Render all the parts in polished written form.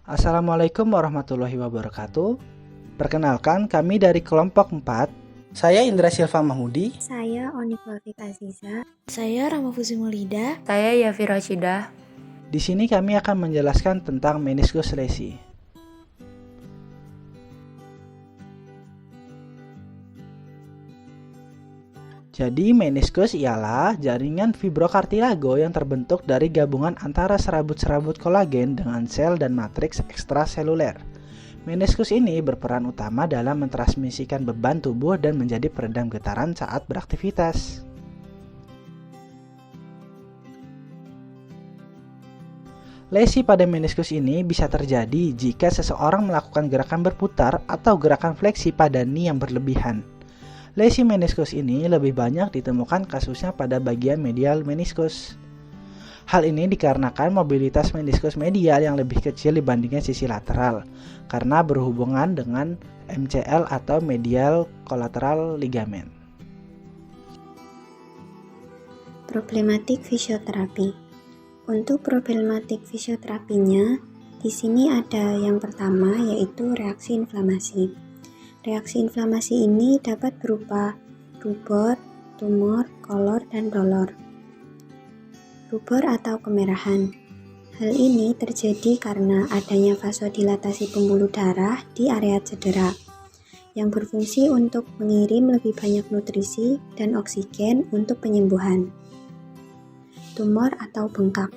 Assalamualaikum warahmatullahi wabarakatuh. Perkenalkan, kami dari kelompok 4. Saya Indra Silva Mahmudi. Saya Oniklofik Aziza. Saya Rama Fuzi Maulida. Saya Yafi Rashidah. Di sini kami akan menjelaskan tentang meniskus lesi. Jadi, meniskus ialah jaringan fibrokartilago yang terbentuk dari gabungan antara serabut-serabut kolagen dengan sel dan matriks ekstraseluler. Meniskus ini berperan utama dalam mentransmisikan beban tubuh dan menjadi peredam getaran saat beraktivitas. Lesi pada meniskus ini bisa terjadi jika seseorang melakukan gerakan berputar atau gerakan fleksi pada knee yang berlebihan. Lesi meniskus ini lebih banyak ditemukan kasusnya pada bagian medial meniskus. Hal ini dikarenakan mobilitas meniskus medial yang lebih kecil dibandingkan sisi lateral, karena berhubungan dengan MCL atau medial collateral ligament. Problematik fisioterapi. Untuk problematik fisioterapinya, di sini ada yang pertama yaitu reaksi inflamasi. Reaksi inflamasi ini dapat berupa rubor, tumor, kolor, dan dolor. Rubor atau kemerahan. Hal ini terjadi karena adanya vasodilatasi pembuluh darah di area cedera yang berfungsi untuk mengirim lebih banyak nutrisi dan oksigen untuk penyembuhan. Tumor atau bengkak.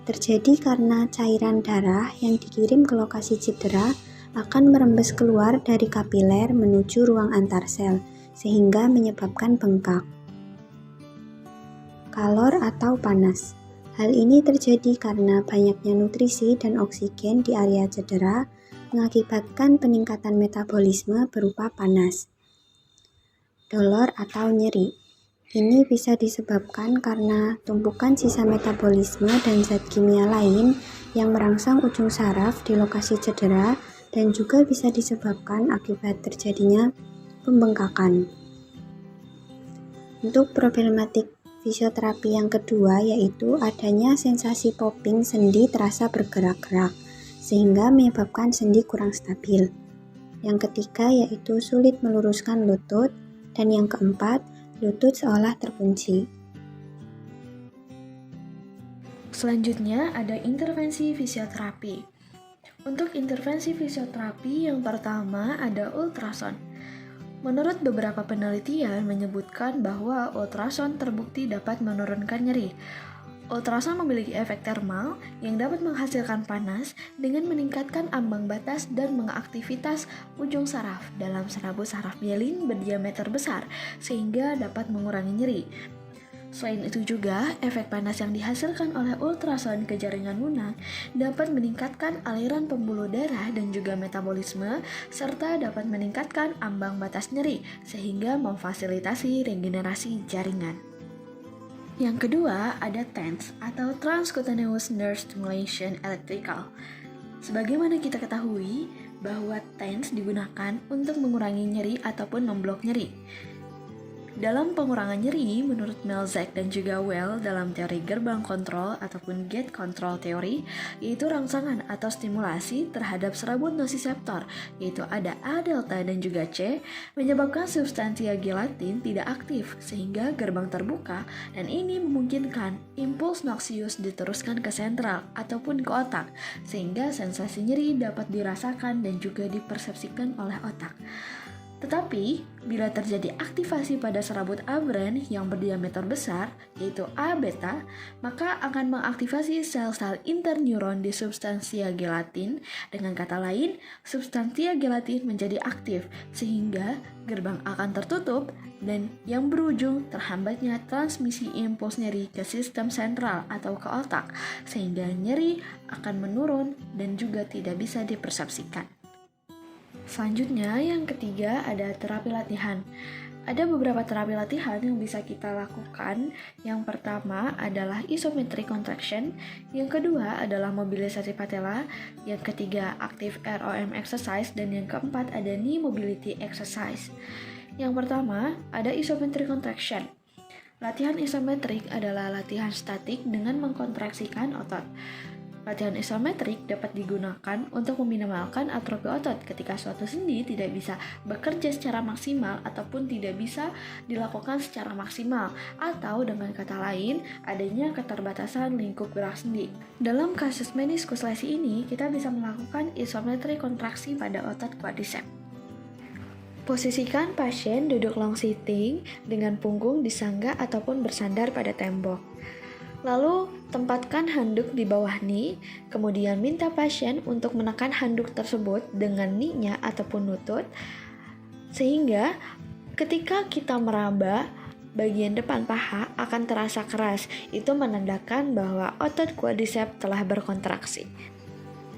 Terjadi karena cairan darah yang dikirim ke lokasi cedera akan merembes keluar dari kapiler menuju ruang antar sel, sehingga menyebabkan bengkak. Kalor atau panas. Hal ini terjadi karena banyaknya nutrisi dan oksigen di area cedera mengakibatkan peningkatan metabolisme berupa panas. Dolor atau nyeri. Ini bisa disebabkan karena tumpukan sisa metabolisme dan zat kimia lain yang merangsang ujung saraf di lokasi cedera dan juga bisa disebabkan akibat terjadinya pembengkakan. Untuk problematik fisioterapi yang kedua yaitu adanya sensasi popping sendi terasa bergerak-gerak sehingga menyebabkan sendi kurang stabil. Yang ketiga yaitu sulit meluruskan lutut dan yang keempat lutut seolah terkunci. Selanjutnya ada intervensi fisioterapi. Untuk intervensi fisioterapi yang pertama ada ultrason. Menurut beberapa penelitian menyebutkan bahwa ultrason terbukti dapat menurunkan nyeri. Ultrason memiliki efek termal yang dapat menghasilkan panas dengan meningkatkan ambang batas dan mengaktivitas ujung saraf dalam serabut saraf myelin berdiameter besar sehingga dapat mengurangi nyeri. Selain itu juga, efek panas yang dihasilkan oleh ultrason ke jaringan lunak dapat meningkatkan aliran pembuluh darah dan juga metabolisme serta dapat meningkatkan ambang batas nyeri sehingga memfasilitasi regenerasi jaringan. Yang kedua ada TENS atau Transcutaneous Nerve Stimulation Electrical. Sebagaimana kita ketahui bahwa TENS digunakan untuk mengurangi nyeri ataupun memblok nyeri. Dalam pengurangan nyeri, menurut Melzack dan juga Well dalam teori gerbang kontrol ataupun gate control teori, yaitu rangsangan atau stimulasi terhadap serabut nosiseptor, yaitu ada A delta dan juga C, menyebabkan substansia gelatin tidak aktif sehingga gerbang terbuka dan ini memungkinkan impuls noxious diteruskan ke sentral ataupun ke otak sehingga sensasi nyeri dapat dirasakan dan juga dipersepsikan oleh otak. Tetapi, bila terjadi aktivasi pada serabut aberrant yang berdiameter besar, yaitu A beta, maka akan mengaktifasi sel-sel interneuron di substansia gelatin. Dengan kata lain, substansia gelatin menjadi aktif, sehingga gerbang akan tertutup dan yang berujung terhambatnya transmisi impuls nyeri ke sistem sentral atau ke otak, sehingga nyeri akan menurun dan juga tidak bisa dipersepsikan. Selanjutnya, yang ketiga ada terapi latihan. Ada beberapa terapi latihan yang bisa kita lakukan. Yang pertama adalah isometric contraction, yang kedua adalah mobilisasi patella, yang ketiga active ROM exercise, dan yang keempat ada knee mobility exercise. Yang pertama ada isometric contraction. Latihan isometrik adalah latihan statik dengan mengkontraksikan otot. Latihan isometrik dapat digunakan untuk meminimalkan atrofi otot ketika suatu sendi tidak bisa bekerja secara maksimal ataupun tidak bisa dilakukan secara maksimal, atau dengan kata lain, adanya keterbatasan lingkup gerak sendi. Dalam kasus meniskus lesi ini, kita bisa melakukan isometrik kontraksi pada otot quadriceps. Posisikan pasien duduk long sitting dengan punggung disanggah ataupun bersandar pada tembok. Lalu, tempatkan handuk di bawah knee, kemudian minta pasien untuk menekan handuk tersebut dengan knee-nya ataupun lutut, sehingga ketika kita meraba, bagian depan paha akan terasa keras. Itu menandakan bahwa otot quadriceps telah berkontraksi.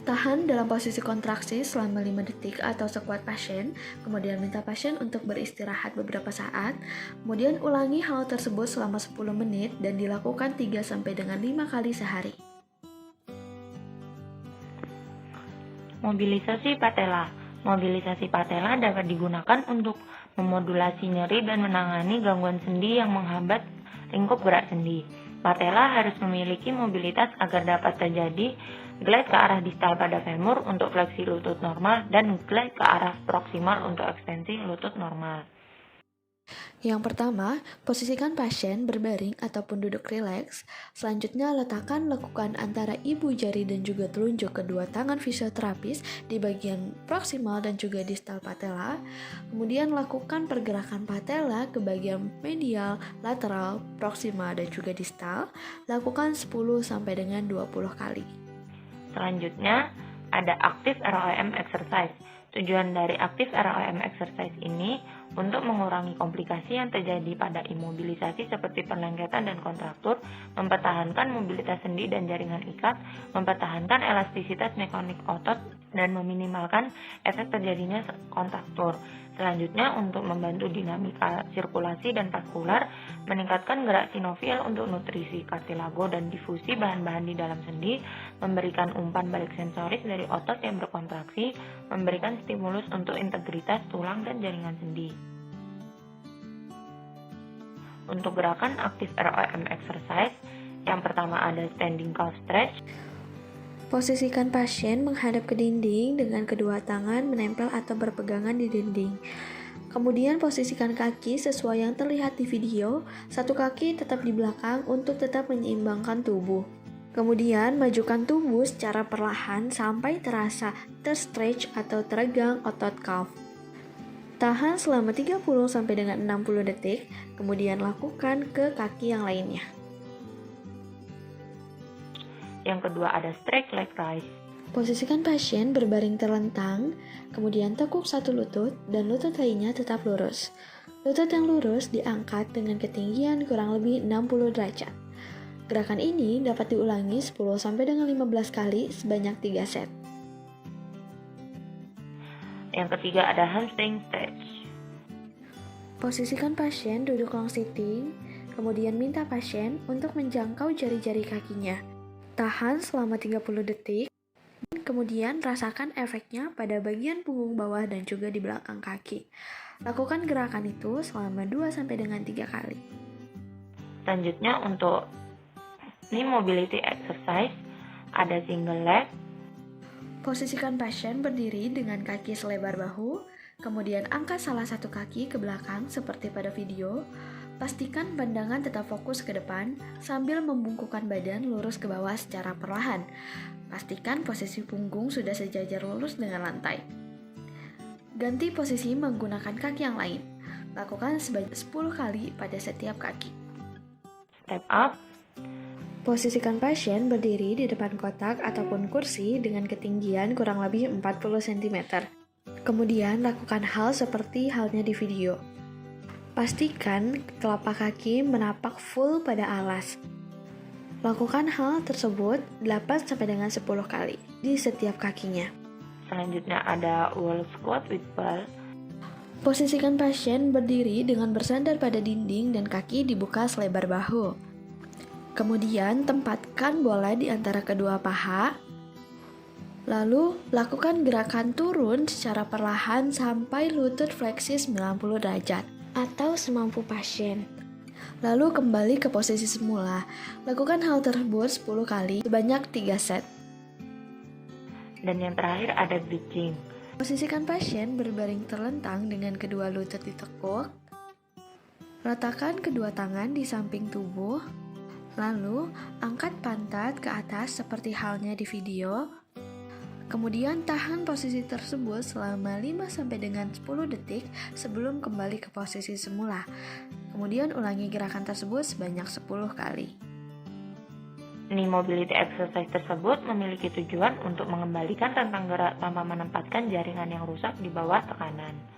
Tahan dalam posisi kontraksi selama 5 detik atau sekuat pasien, kemudian minta pasien untuk beristirahat beberapa saat, kemudian ulangi hal tersebut selama 10 menit dan dilakukan 3-5 kali sehari. Mobilisasi patella. Mobilisasi patella dapat digunakan untuk memodulasi nyeri dan menangani gangguan sendi yang menghambat lingkup gerak sendi. Patella harus memiliki mobilitas agar dapat terjadi glide ke arah distal pada femur untuk fleksi lutut normal dan glide ke arah proksimal untuk ekstensi lutut normal. Yang pertama, posisikan pasien berbaring ataupun duduk rileks. Selanjutnya, letakkan lekukan antara ibu jari dan juga telunjuk kedua tangan fisioterapis di bagian proksimal dan juga distal patella. Kemudian, lakukan pergerakan patella ke bagian medial, lateral, proksimal, dan juga distal. Lakukan 10-20 kali. Selanjutnya, ada active ROM exercise. Tujuan dari active ROM exercise ini untuk mengurangi komplikasi yang terjadi pada imobilisasi seperti perlengketan dan kontraktur, mempertahankan mobilitas sendi dan jaringan ikat, mempertahankan elastisitas mekanik otot, dan meminimalkan efek terjadinya kontraktur. Selanjutnya, untuk membantu dinamika sirkulasi dan vaskular, meningkatkan gerak sinovial untuk nutrisi kartilago dan difusi bahan-bahan di dalam sendi, memberikan umpan balik sensoris dari otot yang berkontraksi, memberikan stimulus untuk integritas tulang dan jaringan sendi. Untuk gerakan active ROM exercise, yang pertama ada standing calf stretch. Posisikan pasien menghadap ke dinding dengan kedua tangan menempel atau berpegangan di dinding. Kemudian posisikan kaki sesuai yang terlihat di video, satu kaki tetap di belakang untuk tetap menyeimbangkan tubuh. Kemudian majukan tubuh secara perlahan sampai terasa terstretch atau teregang otot calf. Tahan selama 30-60 detik, kemudian lakukan ke kaki yang lainnya. Yang kedua ada straight leg raise. Posisikan pasien berbaring terlentang, kemudian tekuk satu lutut dan lutut lainnya tetap lurus. Lutut yang lurus diangkat dengan ketinggian kurang lebih 60 derajat. Gerakan ini dapat diulangi 10-15 kali sebanyak 3 set. Yang ketiga ada hamstring stretch. Posisikan pasien duduk long sitting, kemudian minta pasien untuk menjangkau jari-jari kakinya. Tahan selama 30 detik, kemudian rasakan efeknya pada bagian punggung bawah dan juga di belakang kaki. Lakukan gerakan itu selama 2-3 kali. Selanjutnya untuk knee mobility exercise, ada single leg. Posisikan pasien berdiri dengan kaki selebar bahu, kemudian angkat salah satu kaki ke belakang seperti pada video. Pastikan pandangan tetap fokus ke depan sambil membungkukkan badan lurus ke bawah secara perlahan. Pastikan posisi punggung sudah sejajar lurus dengan lantai. Ganti posisi menggunakan kaki yang lain. Lakukan sebanyak 10 kali pada setiap kaki. Step up. Posisikan pasien berdiri di depan kotak ataupun kursi dengan ketinggian kurang lebih 40 cm. Kemudian lakukan hal seperti halnya di video. Pastikan telapak kaki menapak full pada alas. Lakukan hal tersebut 8-10 kali di setiap kakinya. Selanjutnya ada wall squat with ball. Posisikan pasien berdiri dengan bersandar pada dinding dan kaki dibuka selebar bahu. Kemudian tempatkan bola di antara kedua paha. Lalu lakukan gerakan turun secara perlahan sampai lutut fleksi 90 derajat. Atau semampu pasien. Lalu kembali ke posisi semula. Lakukan hal tersebut 10 kali sebanyak 3 set. Dan yang terakhir ada bridging. Posisikan pasien berbaring terlentang dengan kedua lutut ditekuk. Letakkan kedua tangan di samping tubuh. Lalu, angkat pantat ke atas seperti halnya di video. Kemudian tahan posisi tersebut selama 5 dengan 10 detik sebelum kembali ke posisi semula. Kemudian ulangi gerakan tersebut sebanyak 10 kali. Knee mobility exercise tersebut memiliki tujuan untuk mengembalikan rentang gerak tanpa menempatkan jaringan yang rusak di bawah tekanan.